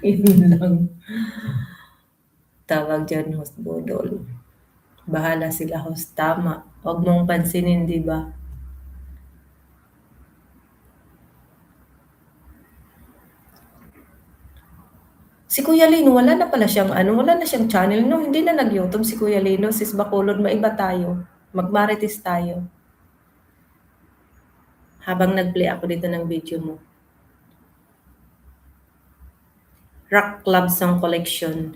Yun lang. Tawag diyan host budol. Bahala sila host, tama. Huwag mong pansinin, 'di ba? Si Kuya Lino wala na pala siyang ano, wala na siyang channel 'no? Hindi na nag-YouTube si Kuya Lino, sis Bacolod, maiba tayo. Mag-Marites tayo. Habang nag-play ako dito ng video mo. Rock Club Song Collection.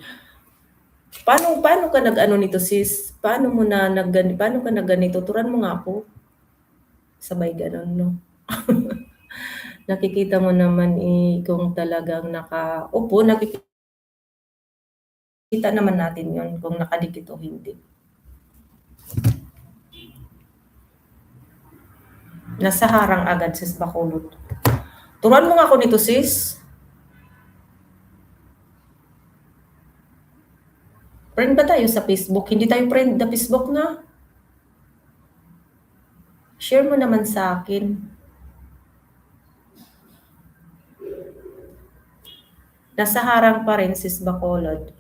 Paano ka nag-ano nito sis? Paano ka nagganito? Turuan mo nga ako. Sabay gano'n 'no? Nakikita mo naman, eh, kung talagang nakaupo, nakikita naman natin 'yun kung nakadikit o hindi. Nasa harang agad sis Bacolod. Turuan mo nga ako nito sis. Friend ba tayo sa Facebook? Hindi tayo friend na Facebook na. Share mo naman sa akin. Nasa harang pa rin sis Bacolod.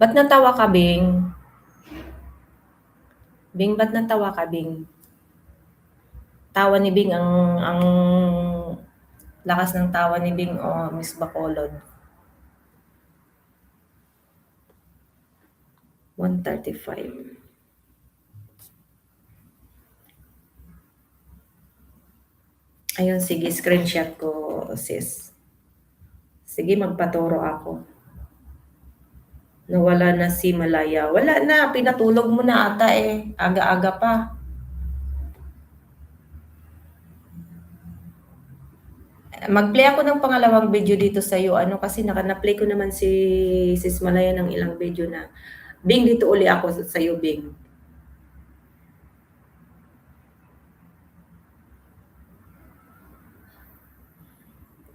Ba't natawa ka, Bing? Bing, ba't natawa ka, Bing? Tawa ni Bing ang lakas ng tawa ni Bing o Miss Bacolod. 135. Ayun, sige, screenshot ko, sis. Sige, magpaturo ako. Nawala na si Malaya. Wala na, pinatulog mo na ata eh. Aga-aga pa. Mag-play ako ng pangalawang video dito sa iyo. Ano kasi na-play ko naman si Sis Malaya ng ilang video na. Bing, dito uli ako sa iyo, Bing.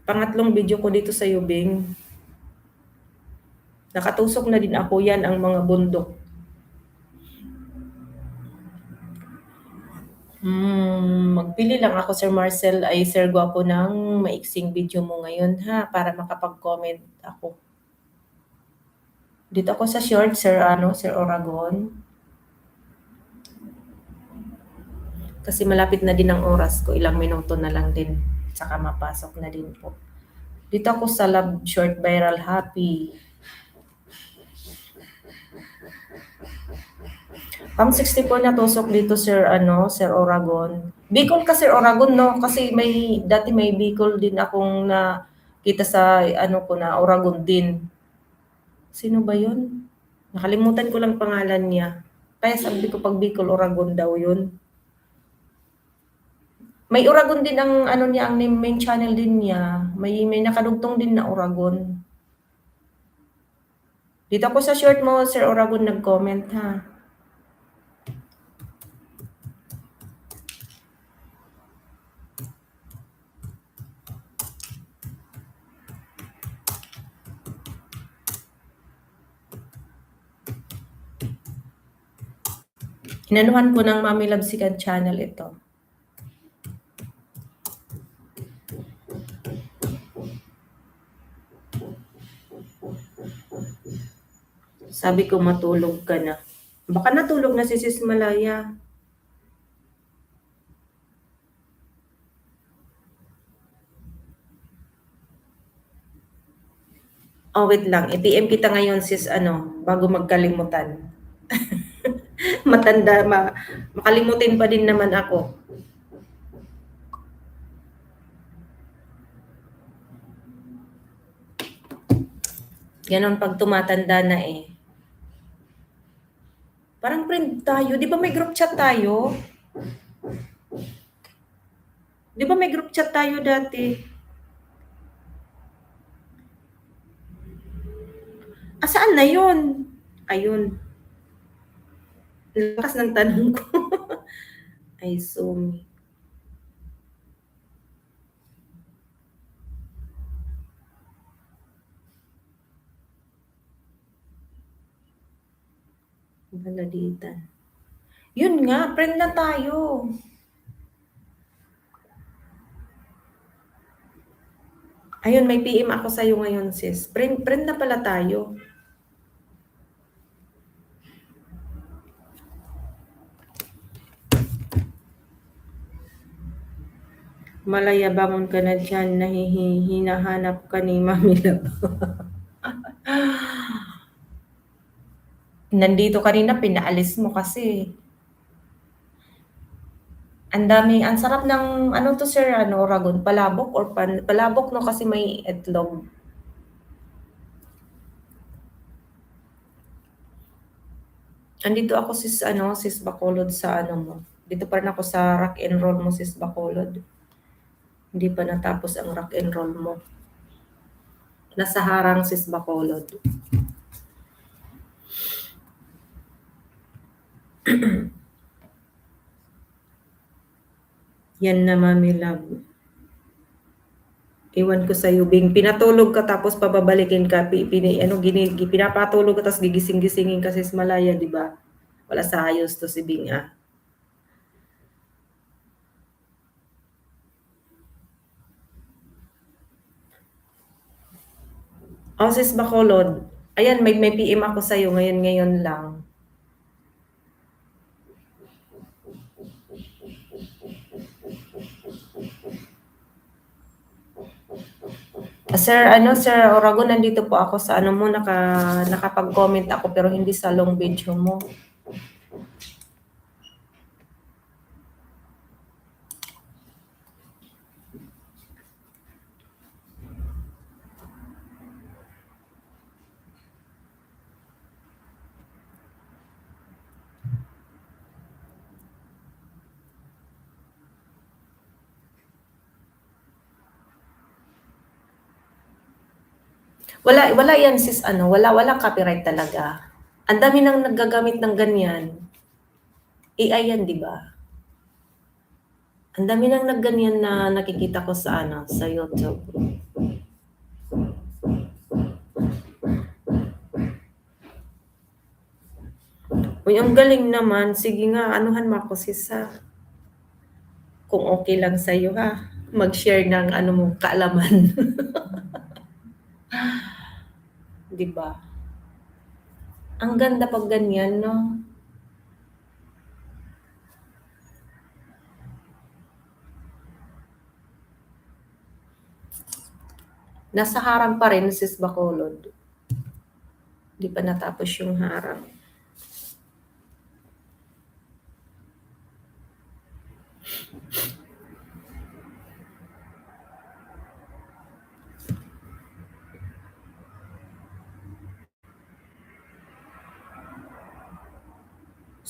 Pangatlong video ko dito sa iyo, Bing. Nakatusok na din ako, yan ang mga bundok. Magpili lang ako, Sir Marcel, ay Sir Guapo, ng maiksing video mo ngayon ha, para makapag-comment ako. Dito ako sa short, Sir Oragon. Kasi malapit na din ang oras ko, ilang minuto na lang din, saka mapasok na din po. Dito ako sa Love Short Viral Happy. Pang 64 na tusok dito, Sir Oragon. Bicol ka, Sir Oragon, no? Kasi dati may Bicol din akong kita sa, ko na, Oragon din. Sino ba yun? Nakalimutan ko lang pangalan niya. Kaya sabi ko pag Bicol, Oragon daw yun. May Oragon din ang niya, ang main channel din niya. May nakadugtong din na Oragon. Dito ako sa short mo, Sir Oragon, nag-comment ha. Inanuhan ko ng Mami Labsikan channel ito. Sabi ko matulog ka na. Baka natulog na si Sis Malaya. Oh, wait lang. I-PM kita ngayon, sis, bago magkalimutan. Makalimutin pa din naman ako. Ganon pag tumatanda na eh. Parang friend tayo. Di ba may group chat tayo? Di ba may group chat tayo dati? Saan na yun? Ayun. Lakas ng tanong ko. Ay, Sumi. Halalitan. Yun nga, friend na tayo. Ayun, may PM ako sa'yo ngayon, sis. Friend na pala tayo. Malaya, bangon ka na dyan. Hinahanap ka ni Mami Love. Nandito kanina, pinaalis mo kasi. Ang sarap ng, ano to sir, Ragon, palabok or palabok no kasi may itlog. Andito ako sis Bacolod sa mo. Dito pa rin ako sa rock and roll mo sis Bacolod. Hindi pa natapos ang rock and roll mo. Nasa harang sis Bacolod. Yan na Mami Love. Iwan ko sa'yo, Bing. Pinatulog ka tapos pababalikin ka. Pinapatulog ka tapos gigising-gisingin ka sis Malaya, di ba? Wala sa ayos to si Bing ah. Oh, sis Bacolod. Ayan, may PM ako sa'yo ngayon lang. Sir Oragon, nandito po ako sa mo, nakapag-comment ako pero hindi sa long video mo. Wala yan sis, wala copyright talaga. Ang dami nang naggagamit ng ganyan. AI yan, di ba? Ang dami nang nagganyan na nakikita ko sa YouTube. Uy, ang galing naman. Sige nga, anuhan mo ako sis ha. Kung okay lang sa'yo ha. Mag-share ng mo, kaalaman. Di ba? Ang ganda pag ganyan, no? Nasa harang pa rin, sis Bacolod. Di pa natapos yung harang.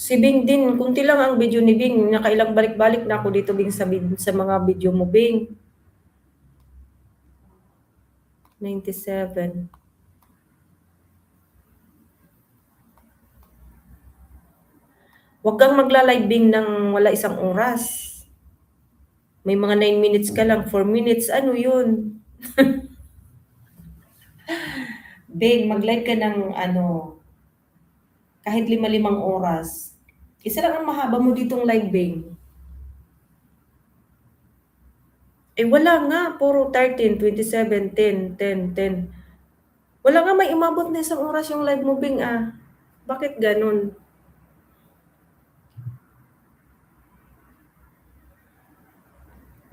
Si Bing din, kunti lang ang video ni Bing. Nakailang balik-balik na ako dito, Bing, sa mga video mo, Bing. 97. Huwag kang magla-live, Bing, ng wala isang oras. May mga 9 minutes ka lang, 4 minutes, ano yun? Bing, mag-live ka ng kahit 5 oras. Isa lang ang mahaba mo ditong live, Bing. Wala nga, puro 13, 27, 10, 10, 10. Wala nga may umabot na isang oras yung live mo, Bing ah. Bakit ganun?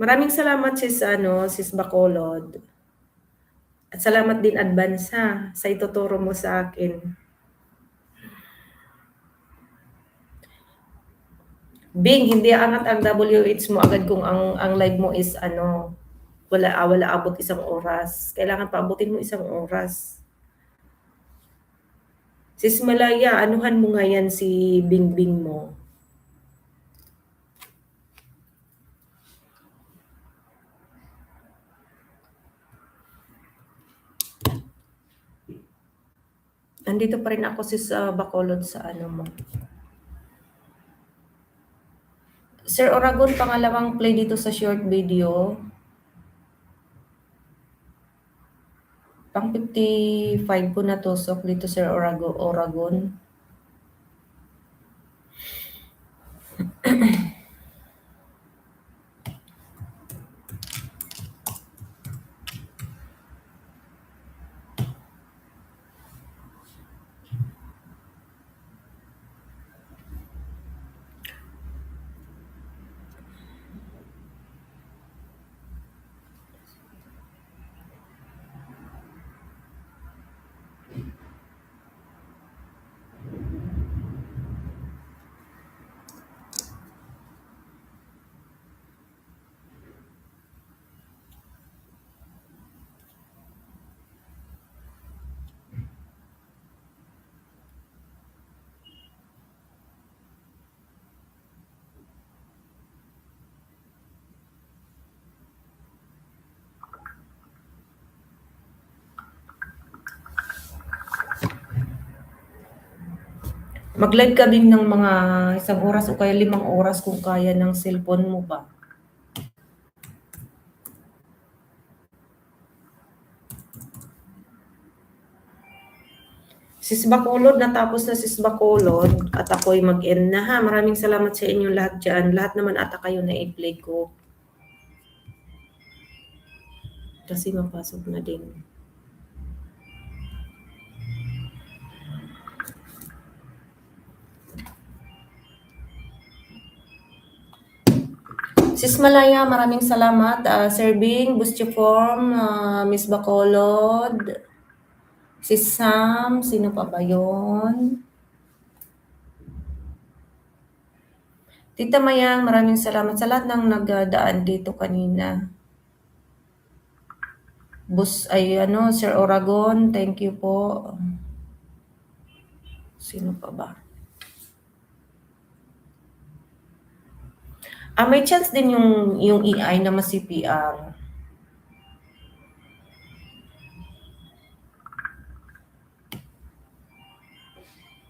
Maraming salamat sis Bacolod. At salamat din advance ha, sa ituturo mo sa akin. Bing, hindi angat ang WH mo agad kung ang live mo is wala abot isang oras. Kailangan paabutin mo isang oras. Sis Malaya, anuhan mo nga yan si Bingbing mo. Andito pa rin ako sis Bacolod sa mo. Sir Oragon, pangalawang play dito sa short video. Pang 55 po natusok dito Sir Oragon. Mag-live ka din ng mga 1 oras o kaya 5 oras kung kaya ng cellphone mo ba. Sis Bacolod, natapos na Sis Bacolod at ako'y mag-end na ha. Maraming salamat sa inyo lahat dyan. Lahat naman ata kayo na i-play ko. Kasi mapasok na din. Sis Malaya, maraming salamat. Sir Bing, Bustiform, Miss Bacolod, Sis Sam, sino pa ba yun? Tita Mayang, maraming salamat sa lahat ng nagdaan dito kanina. Sir Oragon, thank you po. Sino pa ba? May chance din yung AI na ma-CPR.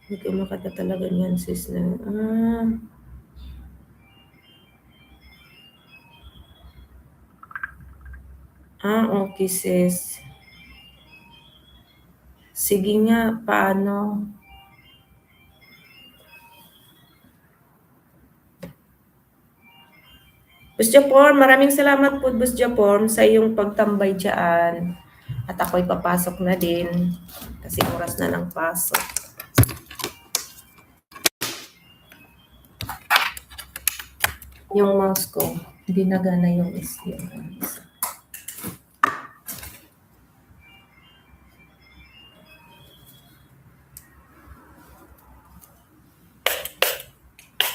Hindi ko makata talaga niyan, sis na. Okay, sis. Sige nga, paano? Boss Japorm, maraming salamat po, Boss Japorm, sa iyong pagtambay dyan. At ako'y papasok na din. Kasi oras na ng pasok. Yung mouse ko, hindi nagana yung isa.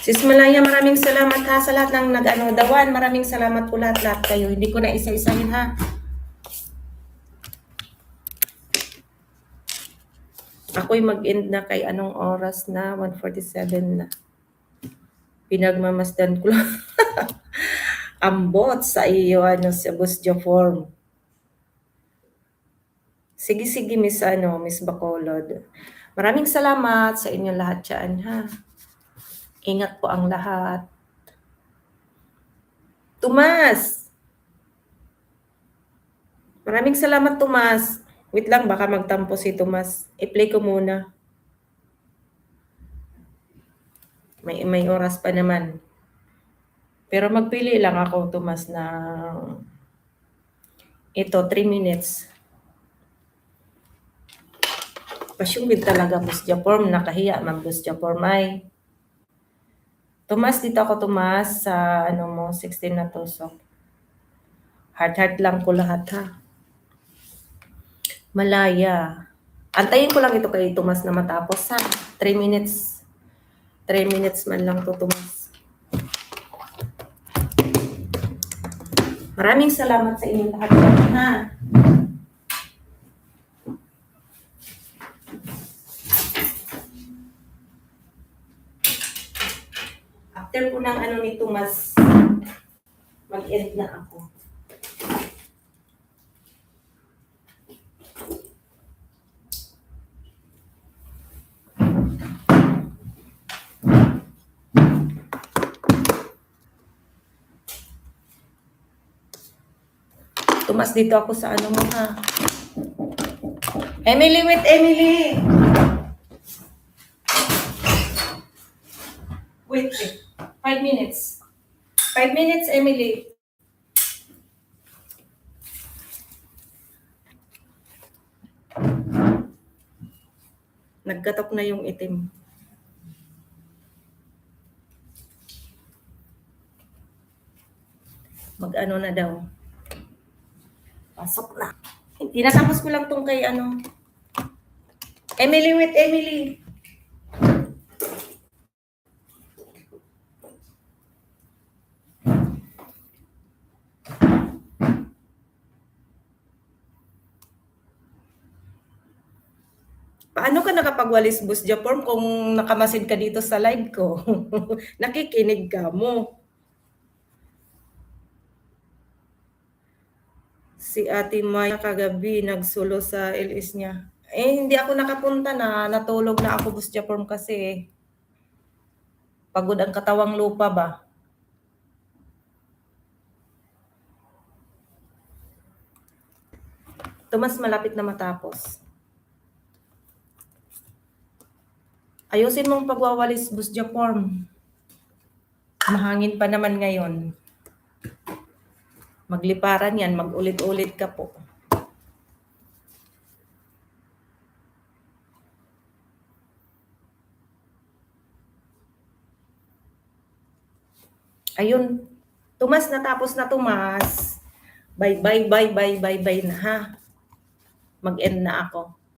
Sis Malaya, maraming salamat ha sa lahat ng dawan. Maraming salamat po lahat kayo. Hindi ko na isa-isahin ha. Ako'y mag-end na kay anong oras na? 1:47 na. Pinagmamasdan ko lang. Ambot sa iyo, sa Boss Jaform. Sige, Miss Bacolod. Maraming salamat sa inyo lahat dyan ha. Ingat po ang lahat. Tomas! Maraming salamat, Tomas. Wait lang, baka magtampo si Tomas. I-play ko muna. May oras pa naman. Pero magpili lang ako, Tomas, na ito, 3 minutes. Pasyungin talaga, Boss Japorm. Nakahiya, Boss Japorm ay. Tomas, dito ako, Tomas, sa 16 na tusok. Heart lang ko lahat, ha. Malaya. Antayin ko lang ito kay Tomas na matapos, ha. 3 minutes. 3 minutes man lang to, Tomas. Maraming salamat sa inyong lahat, ha. After po ng ni Tomas, mag-end na ako. Tomas, dito ako sa mo ha. Emily with Emily! Wait. 5 minutes. 5 minutes, Emily. Nagkatok na yung itim. Mag-ano na daw. Pasok na. Tinatapos ko lang tong kay Emily with Emily. Paano ka nakapagwalis, Boss Japorm, kung nakamasid ka dito sa live ko? Nakikinig ka mo. Si Ate Maya kagabi nagsulo sa LS niya. Hindi ako nakapunta na. Natulog na ako, Boss Japorm, kasi. Pagod ang katawang lupa ba? Tomas, malapit na matapos. Ayusin mong pagwawalis, Busja Form. Mahangin pa naman ngayon. Magliparan yan, mag-ulit-ulit ka po. Ayun, Tomas, natapos na Tomas. Bye na ha. Mag-end na ako.